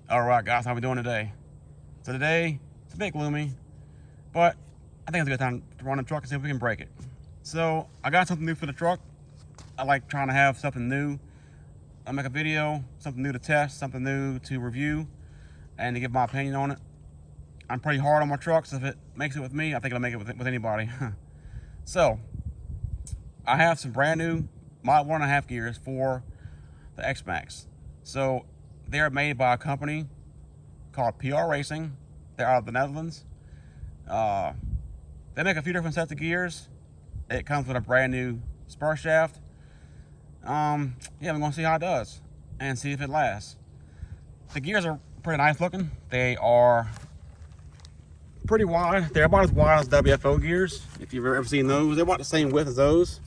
Alright guys, how we doing today? So today, it's a bit gloomy, but I think it's a good time to run the truck and see if we can break it. So, I got something new for the truck. I like trying to have something new. I make a video, something new to test, something new to review, and to give my opinion on it. I'm pretty hard on my trucks. If it makes it with me, I think it'll make it with anybody. So, I have some brand new Mod 1.5 gears for the X Maxx. So, they're made by a company called PR Racing. They're out of the Netherlands. They make a few different sets of gears. It comes with a brand new spur shaft. Yeah, we're gonna see how it does and see if it lasts. The gears are pretty nice looking. They are pretty wide. They're about as wide as WFO gears, if you've ever seen those. They're about the same width as those.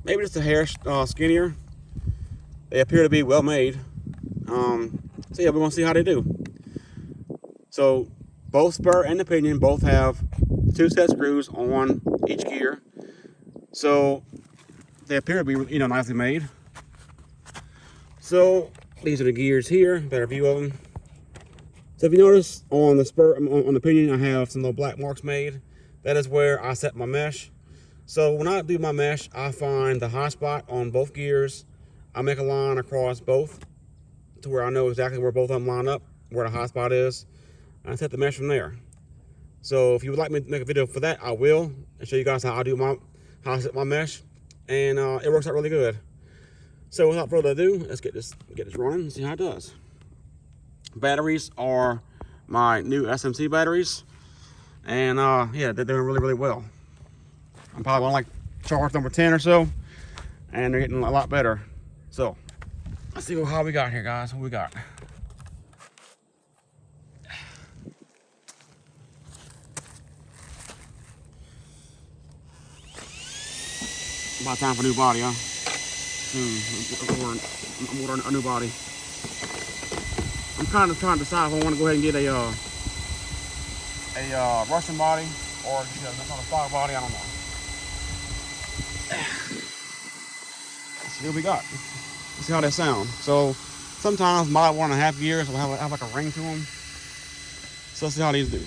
Maybe just a hair skinnier. They appear to be well made. So yeah, we're gonna see how they do. So both spur and the pinion both have 2 set screws on each gear. So they appear to be, nicely made. So these are the gears here, better view of them. So if you notice on the spur, on the pinion, I have some little black marks made. That is where I set my mesh. So when I do my mesh, I find the high spot on both gears. I make a line across both to where I know exactly where both of them line up, where the high spot is. I set the mesh from there. So if you would like me to make a video for that, I will, and show you guys how I set my mesh, and it works out really good. So without further ado, let's get this running and see how it does. Batteries are my new SMC batteries, and yeah, they're doing really well. I'm probably on like charge number 10 or so, and they're getting a lot better. So let's see how we got here, guys. What we got? About time for a new body, huh? I'm ordering a new body. I'm kind of trying to decide if I want to go ahead and get a Russian body or just a stock body. I don't know. Let's see what we got. Let's see how they sound. So sometimes Mod 1.5 gears will have like a ring to them. So let's see how these do.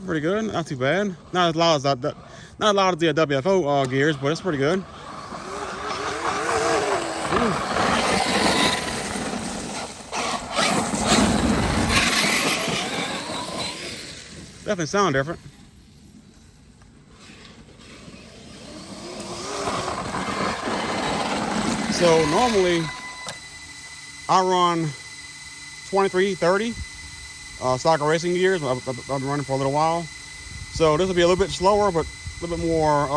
Pretty good, not too bad. Not as loud as the WFO gears, but it's pretty good. Definitely sound different. So normally I run 2330 stock racing gears. I've been running for a little while. So this will be a little bit slower, but a little bit more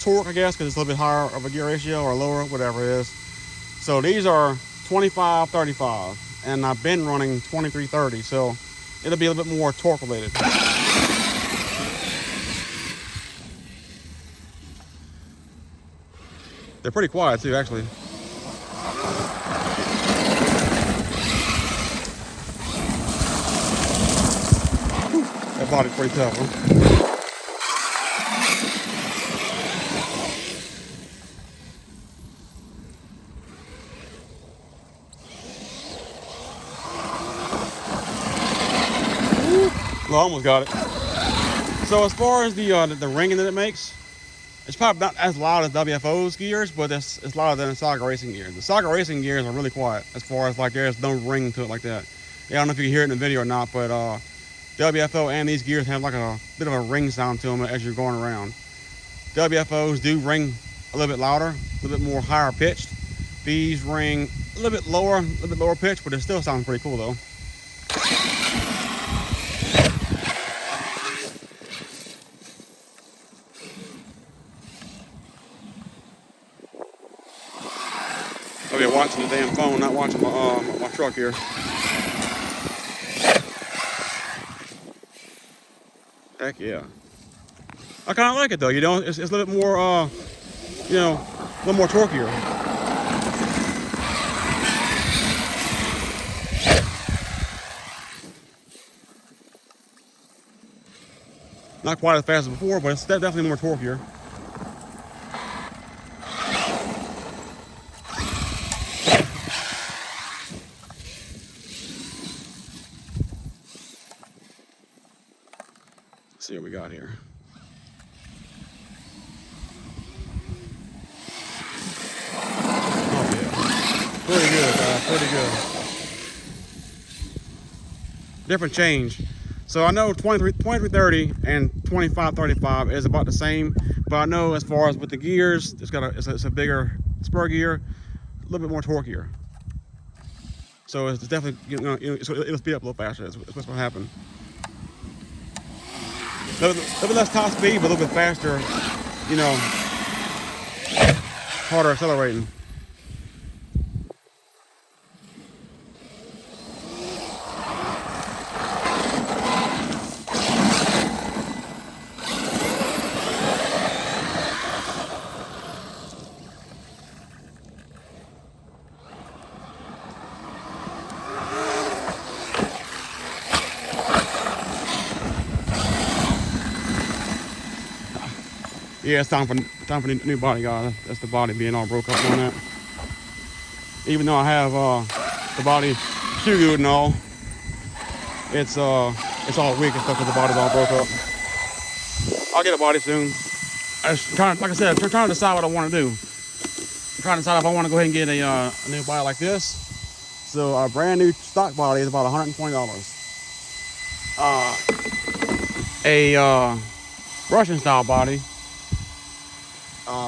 torque, I guess, because it's a little bit higher of a gear ratio or lower, whatever it is. So these are 2535, and I've been running 2330, so it'll be a little bit more torque related. They're pretty quiet too, actually. That body's pretty tough, huh? Well, I almost got it. So as far as the ringing that it makes, it's probably not as loud as WFO's gears, but it's louder than the Saga Racing gears. The Saga Racing gears are really quiet as far as like there's no ring to it like that. Yeah, I don't know if you can hear it in the video or not, but WFO and these gears have like a bit of a ring sound to them as you're going around. WFOs do ring a little bit louder, a little bit more higher pitched. These ring a little bit lower pitched, but it still sounds pretty cool though. I'll be watching the damn phone, not watching my truck here. Heck yeah. I kind of like it though, it's a little bit more, a little more torqueier. Not quite as fast as before, but it's definitely more torqueier. Let's see what we got here. Oh yeah, pretty good, guys, pretty good. Different change. So I know 2330 and 2535 is about the same, but I know as far as with the gears, it's a bigger spur gear, a little bit more torqueier. So it's definitely, it'll speed up a little faster. That's what's going to happen. A little bit less top speed, but a little bit faster, you know, harder accelerating. Yeah, it's time for the new body, guys. That's the body being all broke up on that. Even though I have the body shoe good and all, it's all weak and stuff because the body's all broke up. I'll get a body soon. Like I said, I'm trying to decide what I want to do. I'm trying to decide if I want to go ahead and get a new body like this. So a brand new stock body is about $120. A Russian style body.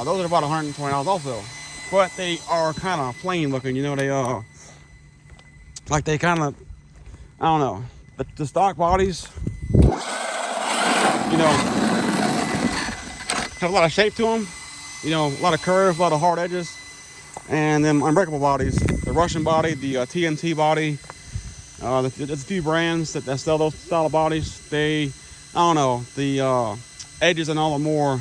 Those are about $120 also, but they are kind of plain looking. You know, they like they kind of, I don't know, the stock bodies, you know, have a lot of shape to them. You know, a lot of curves, a lot of hard edges, and then unbreakable bodies. The Russian body, the TNT body. There's a few brands that sell those style of bodies. They, I don't know, the edges and all are more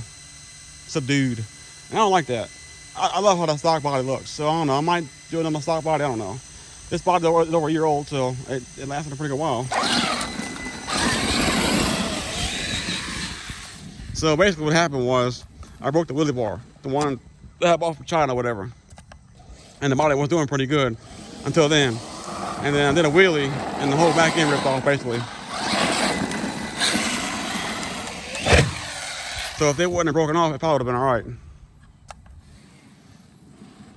subdued. And I don't like that. I love how the stock body looks. So I don't know. I might do it on the stock body. I don't know. This body is over a year old, so it lasted a pretty good while. So basically what happened was I broke the wheelie bar, the one that I bought from China or whatever. And the body was doing pretty good until then. And then I did a wheelie and the whole back end ripped off basically. So if they wouldn't have broken off, it probably would have been all right.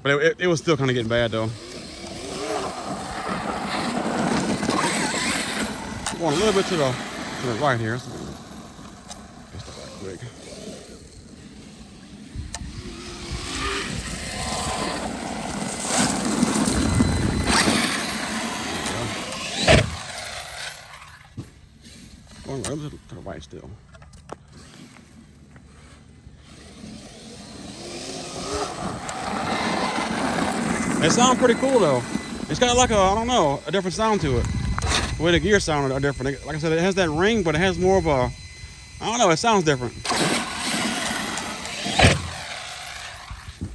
But it was still kind of getting bad though. Going a little bit to the right here. Get stuff back quick. Going a little to the right still. It sounds pretty cool though. It's got like I don't know, a different sound to it. The way the gears sound are different. Like I said, it has that ring, but it has more of a, I don't know, it sounds different.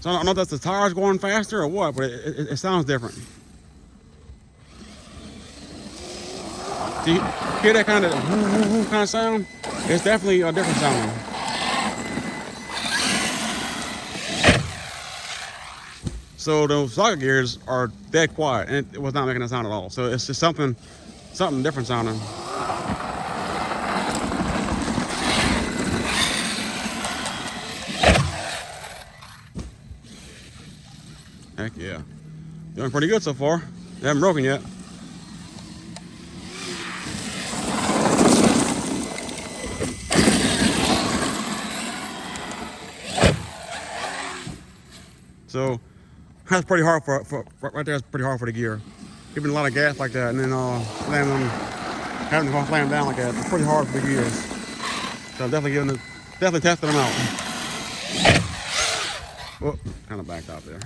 So I don't know if that's the tires going faster or what, but it sounds different. Do you hear that kind of woo kind of sound? It's definitely a different sound. So those socket gears are dead quiet, and it was not making a sound at all. So it's just something different sounding. Heck yeah, doing pretty good so far. They haven't broken yet. So that's pretty hard for right there. It's pretty hard for the gear. Giving a lot of gas like that, and then having to slam down like that. It's pretty hard for the gears. So I'm definitely testing them out. Whoop, kind of backed out there.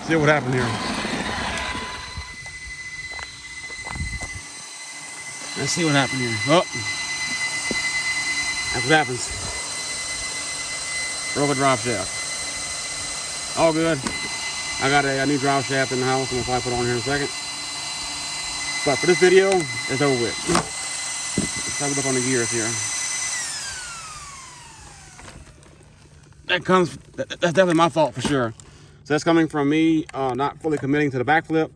See what happened here. Let's see what happened here. Oh, that's what happens. Broke a drive shaft. All good. I got a new drive shaft in the house. I'm gonna probably put it on here in a second. But for this video, it's over with. Let's have a look on the gears here. That's definitely my fault for sure. So that's coming from me not fully committing to the backflip,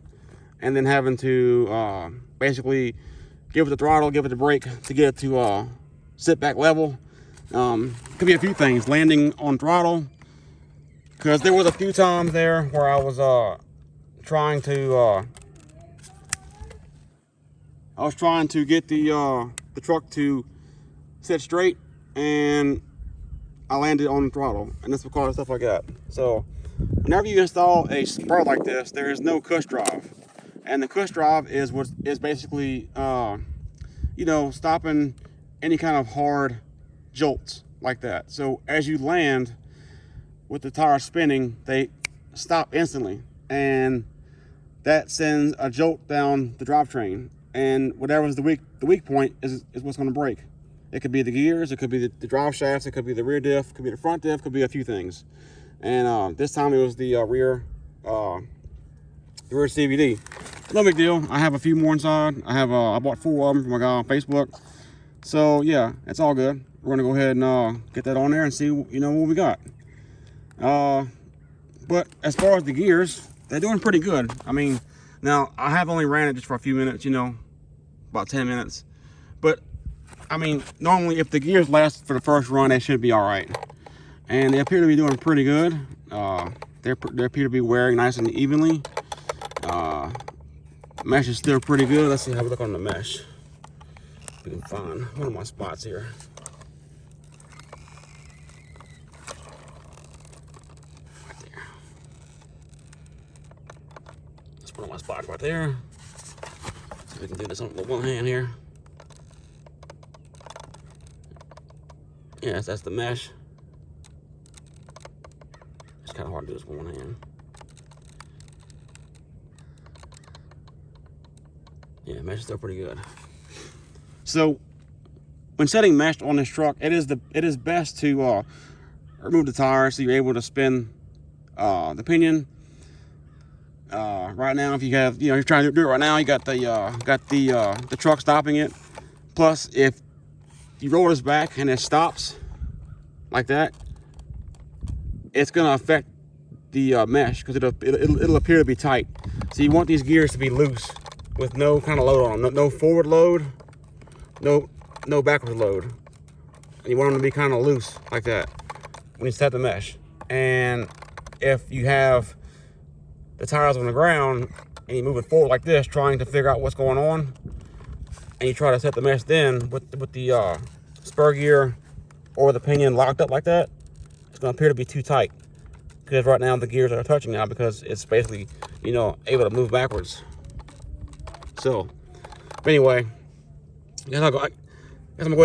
and then having to basically give it the throttle, give it the brake to get it to sit back level. Could be a few things. Landing on throttle, because there was a few times there where I was trying to get the truck to sit straight, and I landed on the throttle, and that's because of stuff like that. So whenever you install a spur like this, there is no cush drive, and the cush drive is what is basically you know, stopping any kind of hard jolts like that. So as you land with the tires spinning, they stop instantly, and that sends a jolt down the drivetrain, and whatever's the weak point is what's going to break. It could be the gears, it could be the drive shafts, it could be the rear diff, it could be the front diff, it could be a few things. And this time it was the rear CVD. No big deal. I have a few more inside. I bought 4 of them from a guy on Facebook. So yeah, it's all good. We're gonna go ahead and get that on there and see, you know, what we got. But as far as the gears, they're doing pretty good. I mean, now I have only ran it just for a few minutes, you know, about 10 minutes. But I mean, normally if the gears last for the first run, they should be all right. And they appear to be doing pretty good. They appear to be wearing nice and evenly. Mesh is still pretty good. Let's see how we look on the mesh. We can find one of my spots here. Right there. That's one of my spots right there. So we can do this on with one hand here. Yes, that's the mesh. It's kind of hard to do this with one hand. Yeah, mesh is still pretty good. So when setting mesh on this truck, it is best to remove the tires so you're able to spin the pinion. Right now, if you have, you know, you're trying to do it right now, you got the truck stopping it. Plus, if you roll this back and it stops like that, it's gonna affect the mesh, because it'll appear to be tight. So you want these gears to be loose with no kind of load on them. No forward load, no backward load. And you want them to be kind of loose like that when you set the mesh. And if you have the tires on the ground and you move it forward like this, trying to figure out what's going on, and you try to set the mesh then with the spur gear or the pinion locked up like that, it's going to appear to be too tight, because right now the gears are touching now, because it's basically, you know, able to move backwards. So, but anyway, I guess I'm gonna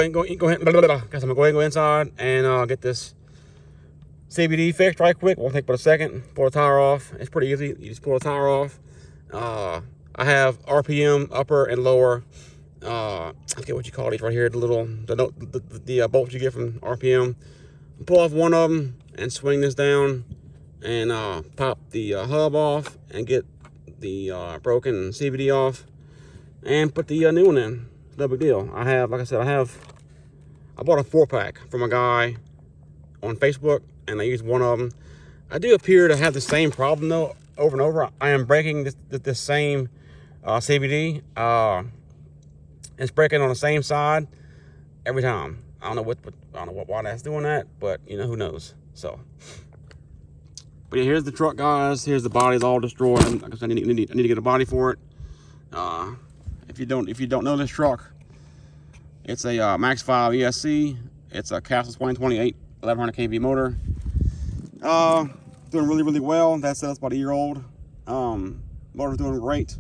go ahead and go inside and get this CVD fixed right quick. Won't take but a second. Pull the tire off. It's pretty easy. You just pull the tire off. I have RPM upper and lower. I forget what you call these right here. The bolts you get from RPM. Pull off one of them and swing this down and pop the hub off and get the broken CVD off. And put the new one in. No big deal. I have, like I said, I bought a 4-pack from a guy on Facebook, and I used one of them. I do appear to have the same problem though, over and over. I am breaking this same CVD. It's breaking on the same side every time. I don't know why that's doing that, but you know, who knows. So, but yeah, here's the truck, guys. Here's the body's all destroyed. Like I said, I need to get a body for it. If you don't know this truck, it's a Max 5 ESC. It's a Traxxas 2028 1100 kV motor. Doing really well. That's about a year old. Motor's doing great.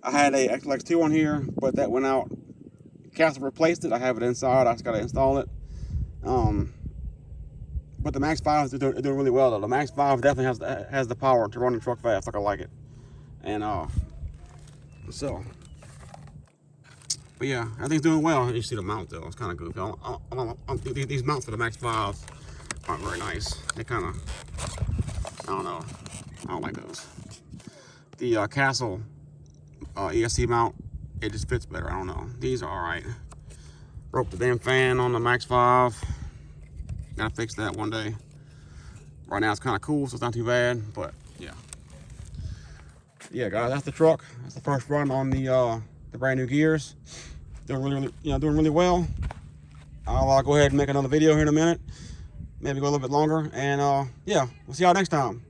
I had a XLX2 on here, but that went out. Traxxas replaced it. I have it inside. I just gotta install it. But the Max 5 is doing really well though. The Max 5 definitely has the power to run the truck fast, like I like it. And so But yeah, everything's doing well. You see the mount though, it's kind of goofy. These mounts for the Max 5s aren't very nice. They kind of, I don't know, I don't like those. The Castle ESC mount, it just fits better. I don't know. These are all right. Broke the damn fan on the Max 5. Gotta fix that one day. Right now it's kind of cool, so it's not too bad. But yeah, guys, that's the truck. That's the first run on the brand new gears. Doing really well. I'll go ahead and make another video here in a minute. Maybe go a little bit longer. And yeah, we'll see y'all next time.